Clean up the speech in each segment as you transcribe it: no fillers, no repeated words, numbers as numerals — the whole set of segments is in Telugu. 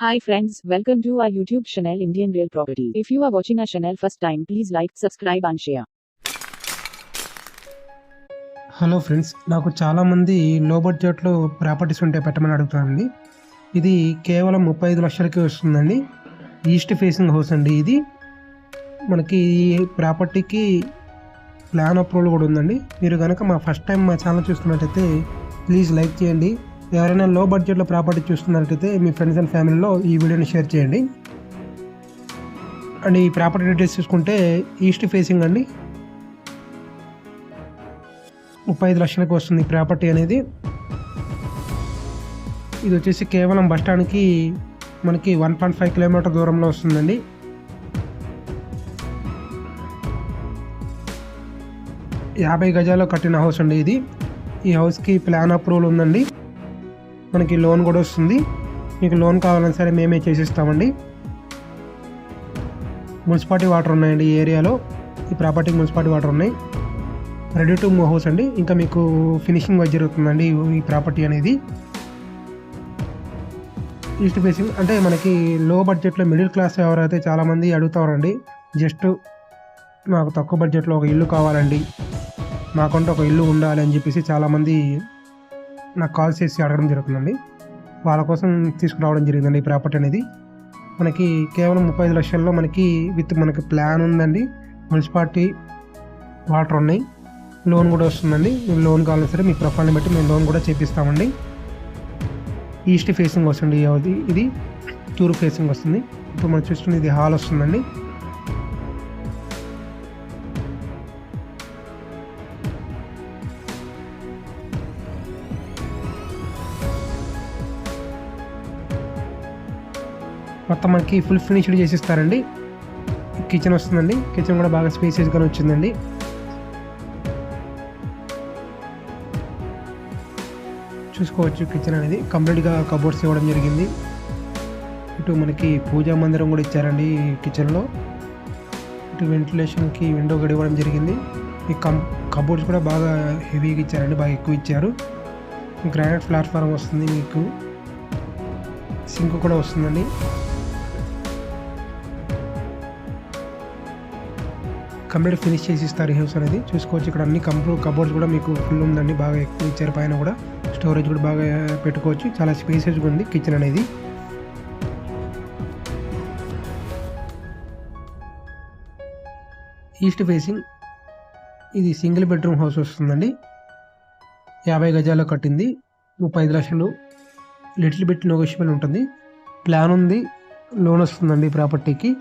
Hi friends, welcome to our YouTube channel Indian Real Property. If you are watching our channel first time, please like, subscribe and share. Hello friends, నాకు చాలామంది లో బడ్జెట్లో ప్రాపర్టీస్ ఉంటే పెట్టమని అడుగుతానండి. ఇది కేవలం 35 లక్షలకి వస్తుందండి. ఈస్ట్ ఫేసింగ్ హౌస్ అండి. ఇది మనకి ఈ ప్రాపర్టీకి ప్లాన్ అప్రూవల్ కూడా ఉందండి. మీరు కనుక ఫస్ట్ టైం మా ఛానల్ చూస్తున్నట్టయితే ప్లీజ్ లైక్ చేయండి. ఎవరైనా లో బడ్జెట్లో ప్రాపర్టీ చూస్తున్నట్టయితే మీ ఫ్రెండ్స్ అండ్ ఫ్యామిలీలో ఈ వీడియోని షేర్ చేయండి. అండ్ ఈ ప్రాపర్టీ డీటెయిల్స్ చూసుకుంటే ఈస్ట్ ఫేసింగ్ అండి. 35 లక్షలకు వస్తుంది ఈ ప్రాపర్టీ అనేది. ఇది వచ్చేసి కేవలం బస్ స్టాండ్కి మనకి 1.5 కిలోమీటర్ దూరంలో వస్తుందండి. యాభై గజాల్లో కట్టిన హౌస్ అండి ఇది. ఈ హౌస్కి ప్లాన్ అప్రూవల్ ఉందండి. మనకి లోన్ కూడా వస్తుంది. మీకు లోన్ కావాలన్నా సరే మేమే చేసిస్తామండి. మున్సిపాలిటీ వాటర్ ఉన్నాయండి ఈ ఏరియాలో. ఈ ప్రాపర్టీకి మున్సిపాలిటీ వాటర్ ఉన్నాయి. రెడీ టు మూవ్ హౌస్ అండి. ఇంకా మీకు ఫినిషింగ్ వర్క్ జరుగుతుందండి ఈ ప్రాపర్టీ అనేది. ఈస్ట్ ఫేసింగ్ అంటే మనకి లో బడ్జెట్లో మిడిల్ క్లాస్ ఎవరైతే చాలామంది అడుగుతారండి. జస్ట్ మాకు తక్కువ బడ్జెట్లో ఒక ఇల్లు కావాలండి, మాకంటే ఒక ఇల్లు ఉండాలి అని చెప్పేసి చాలామంది నాకు కాల్ చేసి అడగడం జరుగుతుందండి. వాళ్ళ కోసం తీసుకురావడం జరిగిందండి ఈ ప్రాపర్టీ అనేది. మనకి కేవలం 35 లక్షల్లో మనకి మనకి ప్లాన్ ఉందండి. మున్సిపాలిటీ వాటర్ ఉన్నాయి. లోన్ కూడా వస్తుందండి. మీరు లోన్ కావాలన్నా సరే మీ ప్రొఫైల్ని బట్టి మేము లోన్ కూడా చేపిస్తామండి. ఈస్ట్ ఫేసింగ్ వస్తుంది. ఇది తూర్పు ఫేసింగ్ వస్తుంది. ఇప్పుడు మనం చూస్తున్న ఇది హాల్ వస్తుందండి. మొత్తం మనకి ఫుల్ ఫినిష్డ్ చేసిస్తారండి. కిచెన్ వస్తుందండి. కిచెన్ కూడా బాగా స్పేసియస్గానే వచ్చిందండి. చూసుకోవచ్చు కిచెన్ అనేది కంప్లీట్గా కబోర్డ్స్ ఇవ్వడం జరిగింది. ఇటు మనకి పూజా మందిరం కూడా ఇచ్చారండి ఈ కిచెన్లో. ఇటు వెంటిలేషన్కి విండో కూడా ఇవ్వడం జరిగింది. ఈ కబోర్డ్స్ కూడా బాగా హెవీగా ఇచ్చారండి, బాగా ఎక్కువ ఇచ్చారు. గ్రానైట్ ప్లాట్ఫామ్ వస్తుంది. మీకు సింక్ కూడా వస్తుందండి. కంప్లీట్ ఫినిష్ చేసి ఇస్తారు ఈ హౌస్ అనేది. చూసుకోవచ్చు ఇక్కడ అన్ని కబోర్డ్స్ కూడా మీకు ఫుల్ ఉందండి, బాగా ఎక్కువ ఇచ్చారు. పైన కూడా స్టోరేజ్ కూడా బాగా పెట్టుకోవచ్చు. చాలా స్పేసెస్గా ఉంది కిచెన్ అనేది. ఈస్ట్ ఫేసింగ్ ఇది సింగిల్ బెడ్రూమ్ హౌస్ వస్తుందండి. 50 గజాల్లో కట్టింది. 35 లక్షలు. లిటిల్ బిట్ నెగోషియబుల్ ఉంటుంది. ప్లాన్ ఉంది. లోన్ వస్తుందండి ప్రాపర్టీకి.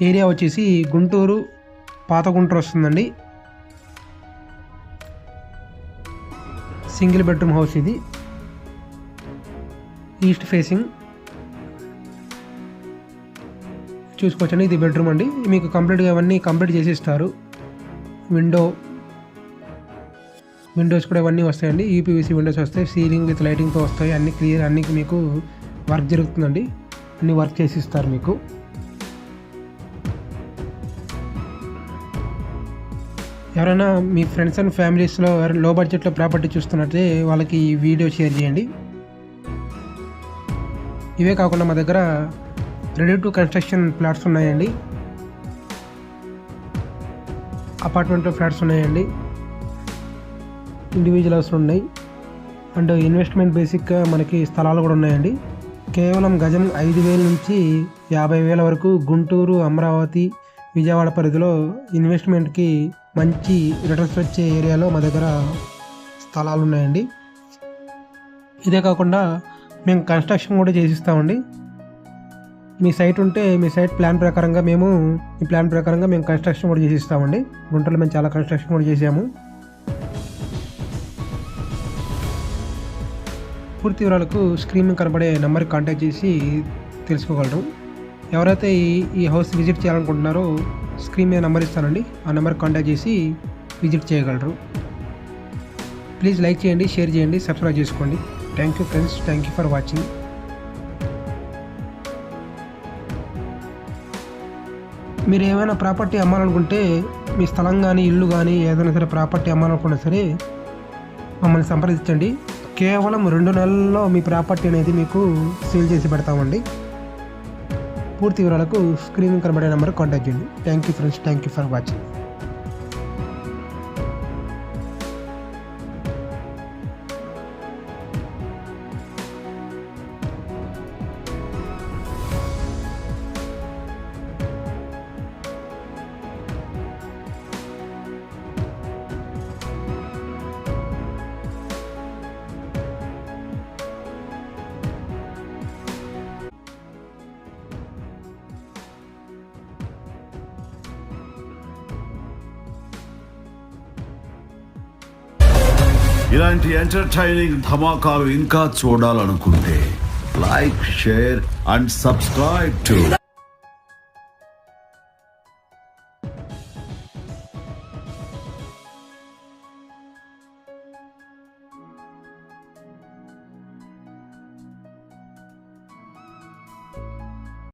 ఏరియా వచ్చేసి గుంటూరు, పాత గుంటూరు వస్తుందండి. సింగిల్ బెడ్రూమ్ హౌస్ ఇది. ఈస్ట్ ఫేసింగ్ చూసుకోవచ్చండి. ఇది బెడ్రూమ్ అండి. మీకు కంప్లీట్గా అవన్నీ కంప్లీట్ చేసి ఇస్తారు. విండోస్ కూడా ఇవన్నీ వస్తాయండి. యూపీవీసీ విండోస్ వస్తాయి. సీలింగ్ విత్ లైటింగ్తో వస్తాయి. అన్ని క్లియర్, అన్ని మీకు వర్క్ జరుగుతుందండి. అన్ని వర్క్ చేసి ఇస్తారు మీకు. ఎవరైనా మీ ఫ్రెండ్స్ అండ్ ఫ్యామిలీస్లో లో బడ్జెట్లో ప్రాపర్టీ చూస్తున్నట్టే వాళ్ళకి ఈ వీడియో షేర్ చేయండి. ఇవే కాకుండా మా దగ్గర రెడీ టు కన్స్ట్రక్షన్ ఫ్లాట్స్ ఉన్నాయండి. అపార్ట్మెంట్లో ఫ్లాట్స్ ఉన్నాయండి. ఇండివిజువల్ హౌస్లు ఉన్నాయి. అండ్ ఇన్వెస్ట్మెంట్ బేసిక్గా మనకి స్థలాలు కూడా ఉన్నాయండి. కేవలం గజం 5,000 నుంచి 50,000 వరకు గుంటూరు, అమరావతి, విజయవాడ పరిధిలో ఇన్వెస్ట్మెంట్కి మంచి రిటర్న్స్ వచ్చే ఏరియాలో మా దగ్గర స్థలాలు ఉన్నాయండి. ఇదే కాకుండా మేము కన్స్ట్రక్షన్ కూడా చేసిస్తామండి. మీ సైట్ ఉంటే మీ సైట్ ప్లాన్ ప్రకారంగా మేము కన్స్ట్రక్షన్ కూడా చేసిస్తామండి. గుంటూరులో మేము చాలా కన్స్ట్రక్షన్ కూడా చేసాము. పూర్తి వివరాలకు స్క్రీన్ మీద కనబడే నెంబర్కి కాంటాక్ట్ చేసి తెలుసుకోగలరు. ఎవరైతే ఈ హౌస్ విజిట్ చేయాలనుకుంటున్నారో స్క్రీన్ మీద నెంబర్ ఇస్తానండి. ఆ నెంబర్కి కాంటాక్ట్ చేసి విజిట్ చేయగలరు. ప్లీజ్ లైక్ చేయండి, షేర్ చేయండి, సబ్స్క్రైబ్ చేసుకోండి. Thank you friends. Thank you for watching. మీరు ఏమైనా ప్రాపర్టీ అమ్మాలనుకుంటే, మీ స్థలం కానీ ఇల్లు కానీ ఏదైనా సరే ప్రాపర్టీ అమ్మాలనుకున్నా సరే మమ్మల్ని సంప్రదించండి. కేవలం 2 నెలల్లో మీ ప్రాపర్టీ అనేది మీకు సేల్ చేసి పెడతామండి. పూర్తి వివరాలకు స్క్రీన్ కనబడే నెంబర్ కాంటాక్ట్ చేయండి. Thank you friends, thank you for watching. ఇలాంటి ఎంటర్టైనింగ్ ధమాకాలు ఇంకా చూడాలనుకుంటే like, share and subscribe to